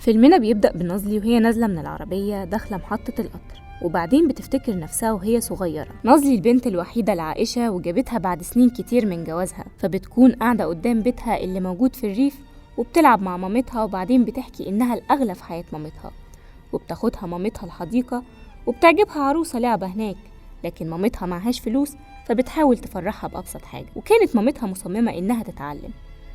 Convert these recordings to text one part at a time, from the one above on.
فيلمنا بيبدأ بنازلي وهي نازلة من العربية داخلة محطة القطر، وبعدين بتفتكر نفسها وهي صغيرة. نازلي البنت الوحيدة لعائشة وجابتها بعد سنين كتير من جوازها، فبتكون قاعدة قدام بيتها اللي موجود في الريف وبتلعب مع مامتها، وبعدين بتحكي إنها الأغلى في حياة مامتها، وبتاخدها مامتها الحديقة وبتعجبها عروسة لعبة هناك، لكن مامتها معهاش فلوس فبتحاول تفرحها بأبسط حاجة، وكانت مامتها مصممة إنها تتعلم.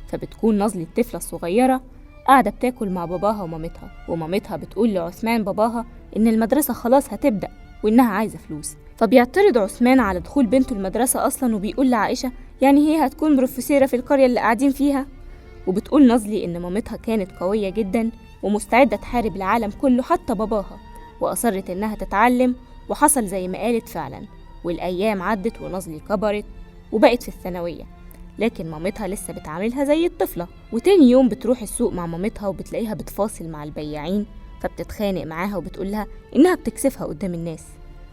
فبتكون نازلي الطفلة الصغيرة قاعدة بتاكل مع باباها ومامتها، ومامتها بتقول لعثمان باباها إن المدرسة خلاص هتبدأ وإنها عايزة فلوس. فبيعترض عثمان على دخول بنته المدرسة أصلا، وبيقول لعائشة يعني هي هتكون بروفيسيرة في القرية اللي قاعدين فيها. وبتقول نازلي إن مامتها كانت قوية جدا ومستعدة تحارب العالم كله حتى باباها، وأصرت إنها تتعلم، وحصل زي ما قالت فعلا. والأيام عدت ونازلي كبرت وبقت في الثانوية، لكن مامتها لسه بتعاملها زي الطفلة. وتاني يوم بتروح السوق مع مامتها وبتلاقيها بتفاصل مع البياعين، فبتتخانق معاها وبتقولها إنها بتكسفها قدام الناس.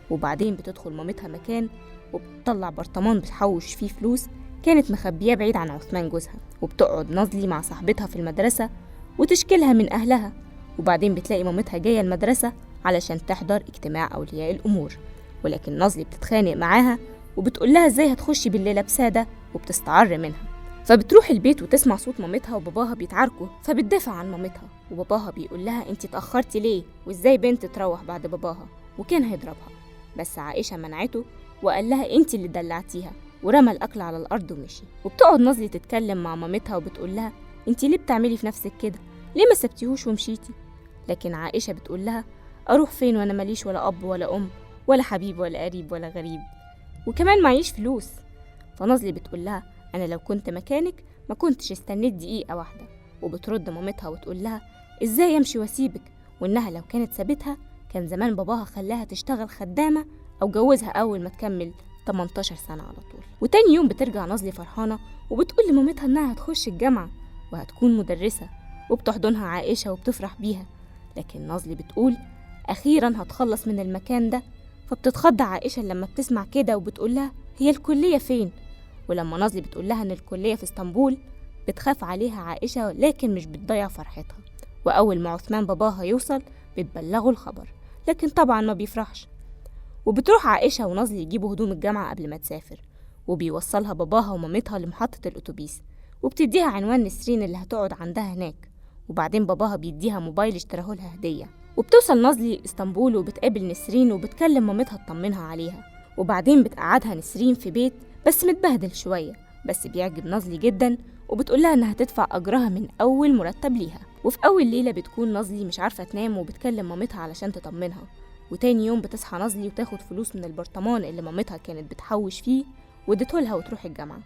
وبعدين بتدخل مامتها مكان وبتطلع برطمان بتحوش فيه فلوس كانت مخبياه بعيد عن عثمان جوزها، وبتقعد نازلي مع صاحبتها في المدرسة وتشكيلها من أهلها. وبعدين بتلاقي مامتها جاية المدرسة علشان تحضر اجتماع أولياء الأمور، ولكن نازلي بتتخانق معاها وبتقولها ازاي هتخشي بالليل لابساه ده، وبتستعر منها. فبتروح البيت وتسمع صوت مامتها وباباها بيتعاركوا، فبتدافع عن مامتها، وباباها بيقول لها انتي اتأخرتي ليه، وازاي بنت تروح بعد باباها، وكان هيضربها. بس عائشة منعته وقال لها انتي اللي دلعتيها، ورمى الأكل على الأرض ومشي. وبتقعد نازلي تتكلم مع مامتها وبتقول لها انتي ليه بتعملي في نفسك كده، ليه ما سبتيهوش ومشيتي؟ لكن عائشة بتقول لها أروح فين وأنا ماليش ولا أب ولا أم ولا حبيب ولا قريب ولا غريب، وكمان معيش فلوس. فنازلي بتقول لها أنا لو كنت مكانك ما كنتش استنيت دقيقة واحدة. وبترد مامتها وتقول لها إزاي أمشي واسيبك، وإنها لو كانت سابتها كان زمان باباها خلاها تشتغل خدامة أو جوزها أول ما تكمل 18 سنة على طول. وتاني يوم بترجع نازلي فرحانة وبتقول لمامتها إنها هتخش الجامعة وهتكون مدرسة، وبتحضنها عائشة وبتفرح بيها. لكن نازلي بتقول أخيرا هتخلص من المكان ده. فبتتخض عائشة لما بتسمع كده وبتقول لها هي الكلية فين؟ ولما نازلي بتقول لها إن الكلية في اسطنبول بتخاف عليها عائشة، لكن مش بتضيع فرحتها. وأول ما عثمان باباها يوصل بتبلغه الخبر، لكن طبعا ما بيفرحش. وبتروح عائشة ونازلي يجيبوا هدوم الجامعة قبل ما تسافر، وبيوصلها باباها ومامتها لمحطة الأتوبيس، وبتديها عنوان نسرين اللي هتقعد عندها هناك. وبعدين باباها بيديها موبايل اشتراه لها هدية. وبتوصل نازلي اسطنبول وبتقابل نسرين وبتكلم مامتها تطمنها عليها. وبعدين بتقعدها نسرين في بيت بس متبهدل شوية، بس بيعجب نازلي جدا، وبتقولها انها تدفع اجرها من اول مرتب ليها. وفي اول ليلة بتكون نازلي مش عارفة تنام وبتكلم مامتها علشان تطمنها. وتاني يوم بتصحى نازلي وتاخد فلوس من البرطمان اللي مامتها كانت بتحوش فيه واديتهولها وتروح الجامعة.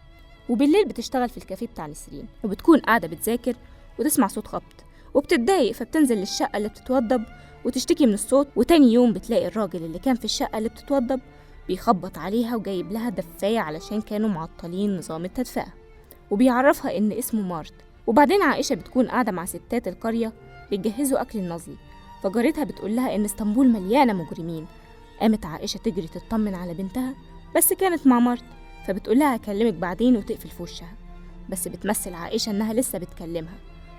وبالليل بتشتغل في الكافيه بتاع نسرين، وبتكون قاعدة بتذاكر وتسمع صوت خبط وبتتضايق، فبتنزل للشقة اللي بتتوضب وتشتكي من الصوت. وتاني يوم بتلاقي الراجل اللي كان في الشقة اللي بتتوضب بيخبط عليها وجايب لها دفاية علشان كانوا معطلين نظام التدفئة، وبيعرفها إن اسمه مارت. وبعدين عائشة بتكون قاعدة مع ستات القرية بيجهزوا أكل النازلي، فجارتها بتقول لها إن اسطنبول مليانة مجرمين. قامت عائشة تجري تطمن على بنتها، بس كانت مع مارت، فبتقول لها هكلمك بعدين وتقفل في وشها. بس بتمثل عائشة إنها لسه بتكلمها.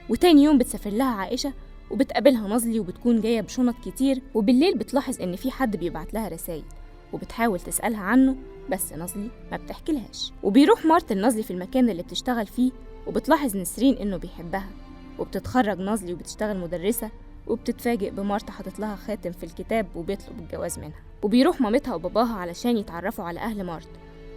وتاني يوم بتسافر لها عائشة وبتقابلها نازلي وبتكون جاية بشنط كتير. وبالليل بتلاحظ إن في حد بيبعت لها رسائل وبتحاول تسألها عنه، بس نازلي ما بتحكيلهاش. وبيروح مارت نازلي في المكان اللي بتشتغل فيه وبتلاحظ نسرين إنه بيحبها، وبتتخرج نازلي وبتشتغل مدرسة، وبتتفاجئ بمارت حاطط لها خاتم في الكتاب وبيطلب الجواز منها. وبيروح مامتها وباباها علشان يتعرفوا على أهل مارت،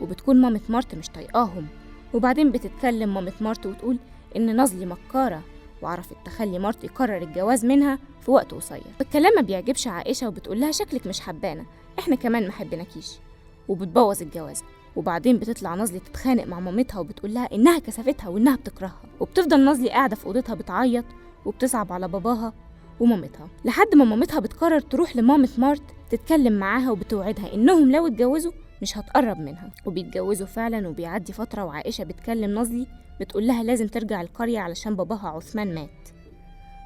وبتكون مامة مارت مش طايقاهم. وبعدين بتتكلم مامة مارت وتقول إن نازلي مكارة وعرفت تخلي مارت يقرر الجواز منها في وقت قصير. الكلام ما بيعجبش عائشة وبتقول لها شكلك مش حبانا، احنا كمان ما حبناكيش، وبتبوظ الجواز. وبعدين بتطلع نازلي تتخانق مع مامتها وبتقول لها انها كسفتها وانها بتكرهها. وبتفضل نازلي قاعدة في اوضتها بتعيط وبتصعب على باباها ومامتها، لحد ما مامتها بتقرر تروح لمامة مارت تتكلم معاها وبتوعدها انهم لو اتجوزوا مش هتقرب منها. وبيتجوزوا فعلا، وبيعدي فترة وعائشة بتكلم نازلي بتقول لها لازم ترجع القرية علشان باباها عثمان مات.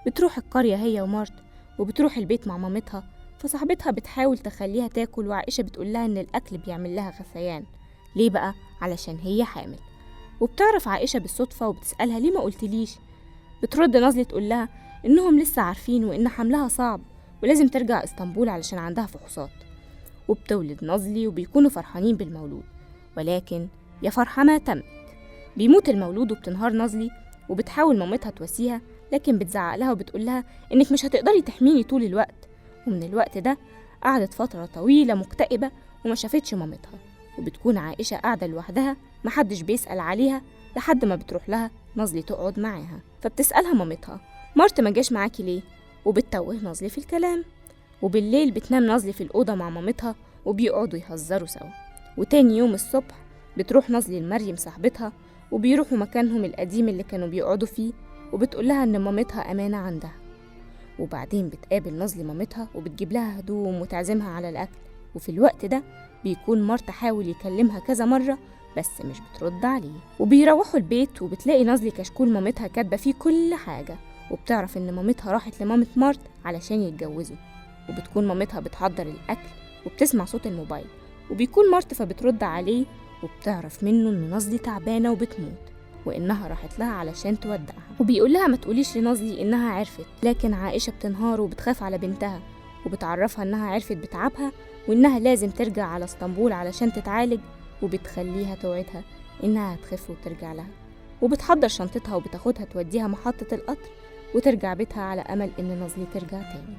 بتروح القرية هي ومارت وبتروح البيت مع مامتها، فصاحبتها بتحاول تخليها تاكل، وعائشة بتقول لها ان الاكل بيعمل لها غثيان. ليه بقى؟ علشان هي حامل. وبتعرف عائشة بالصدفة وبتسألها ليه ما قلتليش؟ بترد نازلي تقول لها إنهم لسه عارفين وإن حملها صعب ولازم ترجع اسطنبول علشان عندها فحوصات. وبتولد نازلي وبيكونوا فرحانين بالمولود، ولكن يا فرحة ما تمت. بيموت المولود وبتنهار نازلي، وبتحاول مامتها تواسيها لكن بتزعق لها وبتقول لها إنك مش هتقدري تحميني طول الوقت. ومن الوقت ده قعدت فترة طويلة مكتئبة وما شافتش مامتها، وبتكون عائشة قاعدة لوحدها محدش بيسأل عليها لحد ما بتروح لها نازلي تقعد معاها. فبتسألها مامتها مارت ما جاش معاكي ليه؟ وبتتوه نازلي في الكلام. وبالليل بتنام نازلي في الأوضة مع مامتها وبيقعدوا يهزروا سوا. وتاني يوم الصبح بتروح نازلي لمريم صاحبتها وبيروحوا مكانهم القديم اللي كانوا بيقعدوا فيه، وبتقول لها إن مامتها أمانة عندها. وبعدين بتقابل نازلي مامتها وبتجيب لها هدوم وتعزمها على الأكل. وفي الوقت ده بيكون مارت حاول يكلمها كذا مرة بس مش بترد عليه. وبيروحوا البيت وبتلاقي نازلي كشكول مامتها كاتبة فيه كل حاجة، وبتعرف إن مامتها راحت لمامة مارت علشان يتجوزوا. وبتكون مامتها بتحضر الأكل وبتسمع صوت الموبايل، وبيكون مارت فبترد عليه وبتعرف منه إن نازلي تعبانة وبتموت وإنها راحت لها علشان تودعها. وبيقول لها ما تقوليش لنازلي إنها عرفت، لكن عائشة بتنهار وبتخاف على بنتها وبتعرفها إنها عرفت بتعبها وإنها لازم ترجع على اسطنبول علشان تتعالج، وبتخليها توعدها إنها هتخف وترجع لها. وبتحضر شنطتها وبتاخدها توديها محطة القطر وترجع بيتها على أمل إن نازلي ترجع تاني.